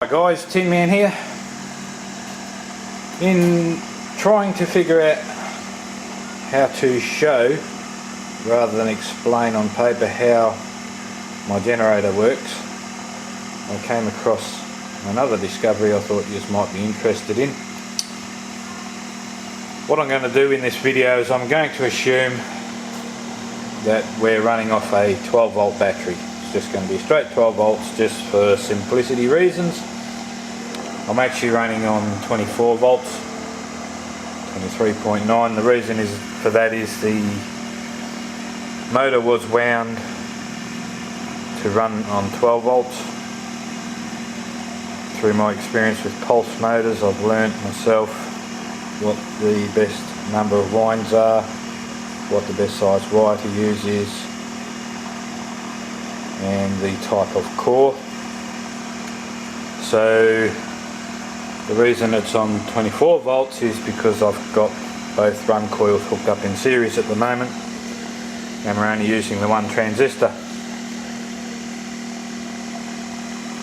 Hi guys, Tin Man here. In trying to figure out how to show rather than explain on paper how my generator works, I came across another discovery I thought you might be interested in. What I'm going to do in this video is I'm going to assume that we're running off a 12 volt battery. It's just going to be straight 12 volts just for simplicity reasons. I'm actually running on 24 volts, 23.9. The reason for that is the motor was wound to run on 12 volts. Through my experience with pulse motors, I've learnt myself what the best number of winds are, what the best size wire to use is, and the type of core. So the reason it's on 24 volts is because I've got both run coils hooked up in series at the moment, and we're only using the one transistor.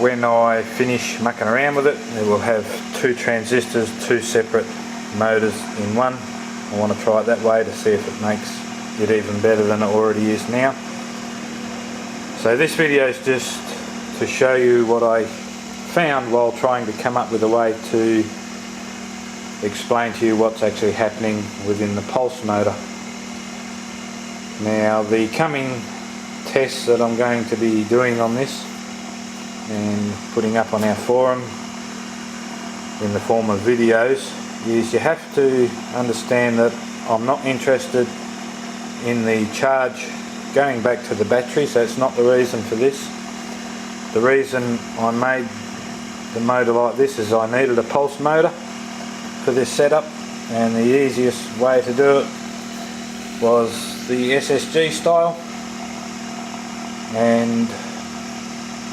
When I finish mucking around with it, it will have two transistors, two separate motors in one. I want to try it that way to see if it makes it even better than it already is now. So this video is just to show you what I found while trying to come up with a way to explain to you what's actually happening within the pulse motor. Now, the coming tests that I'm going to be doing on this and putting up on our forum in the form of videos is you have to understand that I'm not interested in the charge going back to the battery, so it's not the reason for this. The reason I made the motor like this is I needed a pulse motor for this setup, and the easiest way to do it was the SSG style, and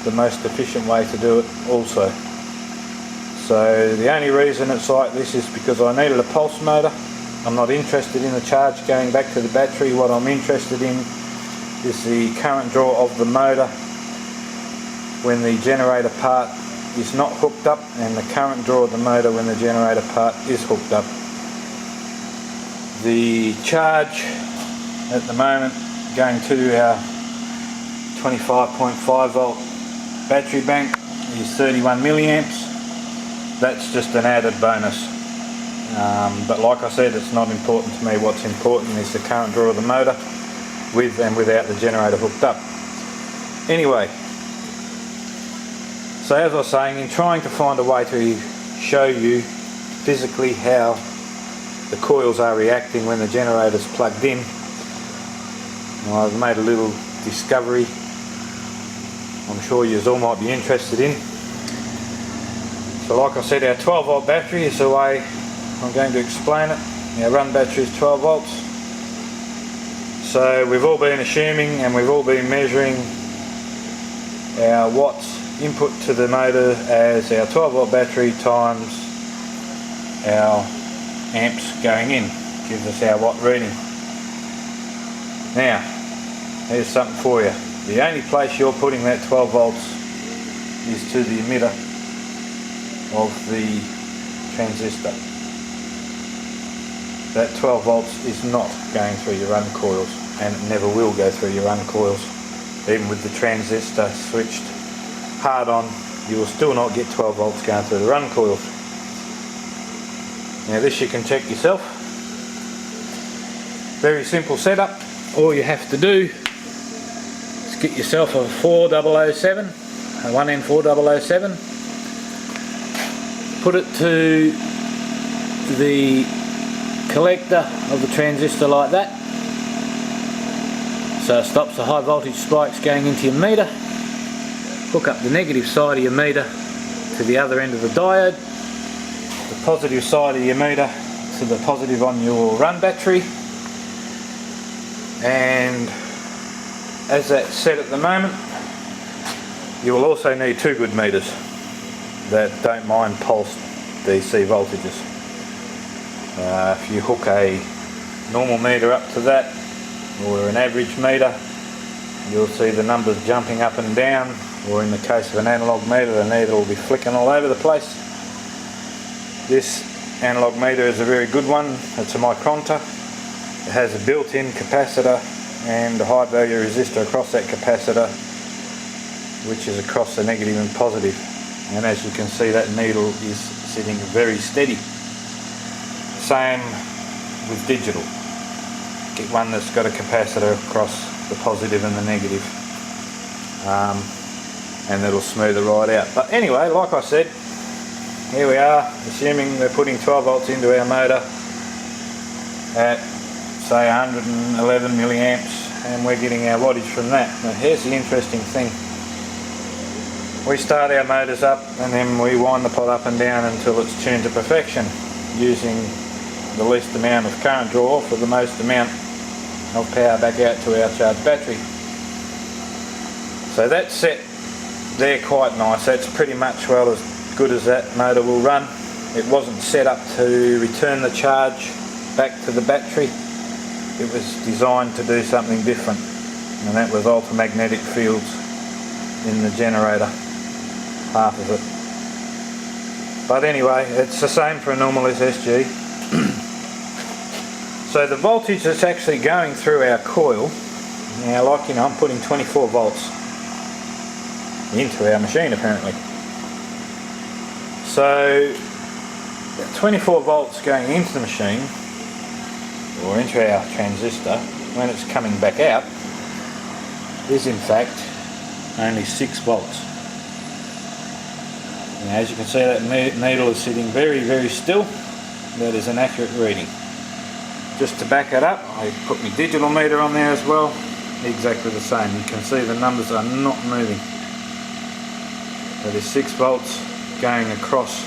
the most efficient way to do it also. So the only reason it's like this is because I needed a pulse motor. I'm not interested in the charge going back to the battery. What I'm interested in is the current draw of the motor when the generator part is not hooked up, and the current draw of the motor when the generator part is hooked up. The charge at the moment going to our 25.5 volt battery bank is 31 milliamps. That's just an added bonus, but like I said, it's not important to me. What's important is the current draw of the motor with and without the generator hooked up. Anyway, so as I was saying, in trying to find a way to show you physically how the coils are reacting when the generator's plugged in, I've made a little discovery I'm sure you all might be interested in. So like I said, our 12 volt battery is the way I'm going to explain it. Our run battery is 12 volts. So we've all been assuming and we've all been measuring our watts input to the motor as our 12 volt battery times our amps going in. Gives us our watt reading. Now, here's something for you. The only place you're putting that 12 volts is to the emitter of the transistor. That 12 volts is not going through your run coils, and it never will go through your run coils. Even with the transistor switched hard on, you will still not get 12 volts going through the run coils. Now this you can check yourself. Very simple setup. All you have to do is get yourself a 4007, a 1N4007, put it to the collector of the transistor like that, so it stops the high voltage spikes going into your meter. Hook up the negative side of your meter to the other end of the diode, the positive side of your meter to the positive on your run battery, and as that's set at the moment, you will also need two good meters that don't mind pulsed DC voltages. If you hook a normal meter up to that, or an average meter, you'll see the numbers jumping up and down or in the case of an analog meter, the needle will be flicking all over the place. This analog meter is a very good one. It's a micronta. It has a built-in capacitor and a high value resistor across that capacitor, which is across the negative and positive. And as you can see, that needle is sitting very steady. Same with digital. Get one that's got a capacitor across the positive and the negative, and it'll smooth it right out. But anyway, like I said, here we are, assuming we're putting 12 volts into our motor at say 111 milliamps, and we're getting our wattage from that. Now here's the interesting thing. We start our motors up and then we wind the pot up and down until it's tuned to perfection, using the least amount of current draw for the most amount of power back out to our charged battery. So that's set there quite nice. That's pretty much well as good as that motor will run. It wasn't set up to return the charge back to the battery. It was designed to do something different, and that was alter magnetic fields in the generator, half of it. But anyway, it's the same for a normal SSG. So the voltage that's actually going through our coil, now like you know, I'm putting 24 volts into our machine apparently. So 24 volts going into the machine, or into our transistor, when it's coming back out, is in fact only 6 volts. Now as you can see, that needle is sitting very, very still. That is an accurate reading. Just to back it up, I put my digital meter on there as well, exactly the same. You can see the numbers are not moving. That is 6 volts going across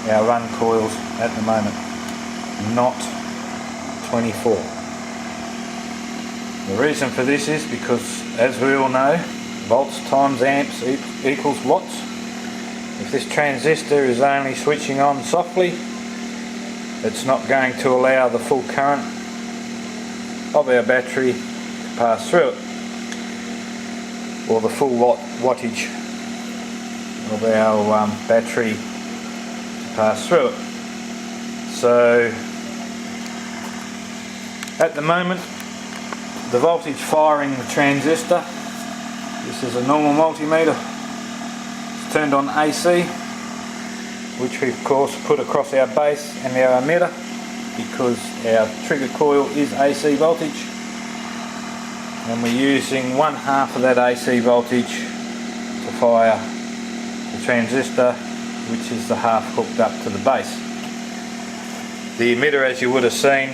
our run coils at the moment, not 24. The reason for this is because, as we all know, volts times amps equals watts. If this transistor is only switching on softly, it's not going to allow the full current of our battery to pass through it, or the full wattage of our battery to pass through it. So at the moment, the voltage firing the transistor, this is a normal multimeter, it's turned on AC, which we of course put across our base and our emitter, because our trigger coil is AC voltage, and we're using 1/2 of that AC voltage to fire the transistor, which is the half hooked up to the base. The emitter, as you would have seen,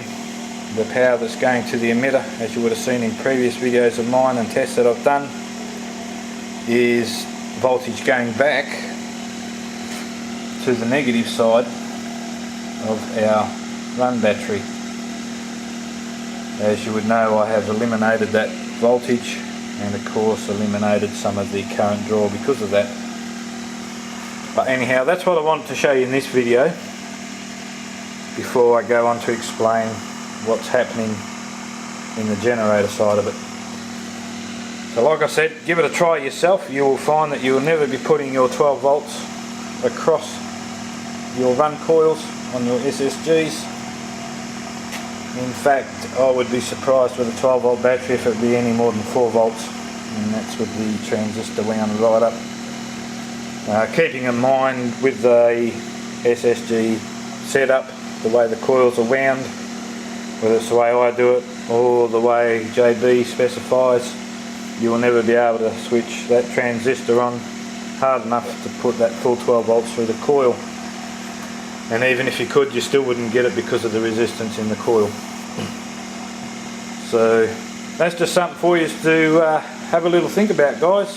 the power that's going to the emitter, as you would have seen in previous videos of mine and tests that I've done, is voltage going back to the negative side of our run battery. As you would know, I have eliminated that voltage and of course eliminated some of the current draw because of that. But anyhow, that's what I wanted to show you in this video before I go on to explain what's happening in the generator side of it. So like I said, give it a try yourself. You will find that you will never be putting your 12 volts across your run coils on your SSGs. In fact, I would be surprised with a 12 volt battery if it would be any more than 4 volts, and that's with the transistor wound right up. Keeping in mind with the SSG setup, the way the coils are wound, whether it's the way I do it or the way JB specifies, you will never be able to switch that transistor on hard enough to put that full 12 volts through the coil. And even if you could, you still wouldn't get it because of the resistance in the coil. So that's just something for you to have a little think about, guys.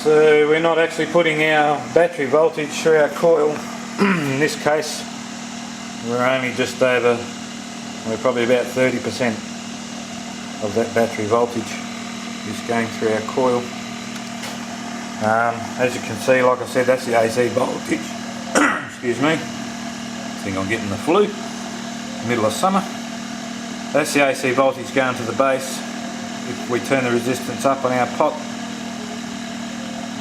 So we're not actually putting our battery voltage through our coil. In this case, we're only just over, we're probably about 30% of that battery voltage is going through our coil. As you can see, like I said, that's the AC voltage. Excuse me. I think I'm getting the flu. Middle of summer. That's the AC voltage going to the base. If we turn the resistance up on our pot,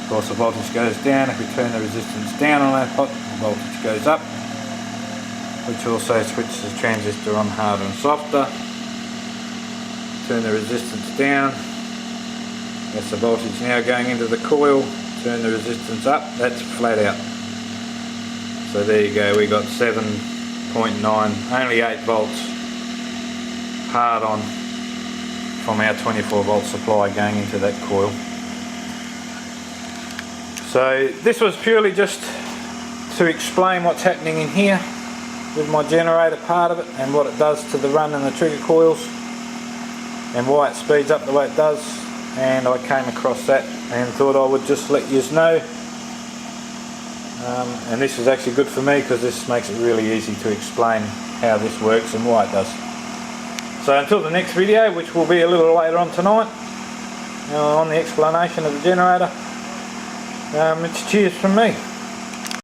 of course the voltage goes down. If we turn the resistance down on our pot, the voltage goes up, which also switches the transistor on harder and softer. Turn the resistance down, that's the voltage now going into the coil. Turn the resistance up, that's flat out. So there you go, we got 7.9, only 8 volts hard on from our 24 volt supply going into that coil. So this was purely just to explain what's happening in here with my generator part of it, and what it does to the run and the trigger coils, and why it speeds up the way it does. And I came across that and thought I would just let you know. And this is actually good for me because this makes it really easy to explain how this works and why it does. So until the next video, which will be a little later on tonight, on the explanation of the generator, it's cheers from me.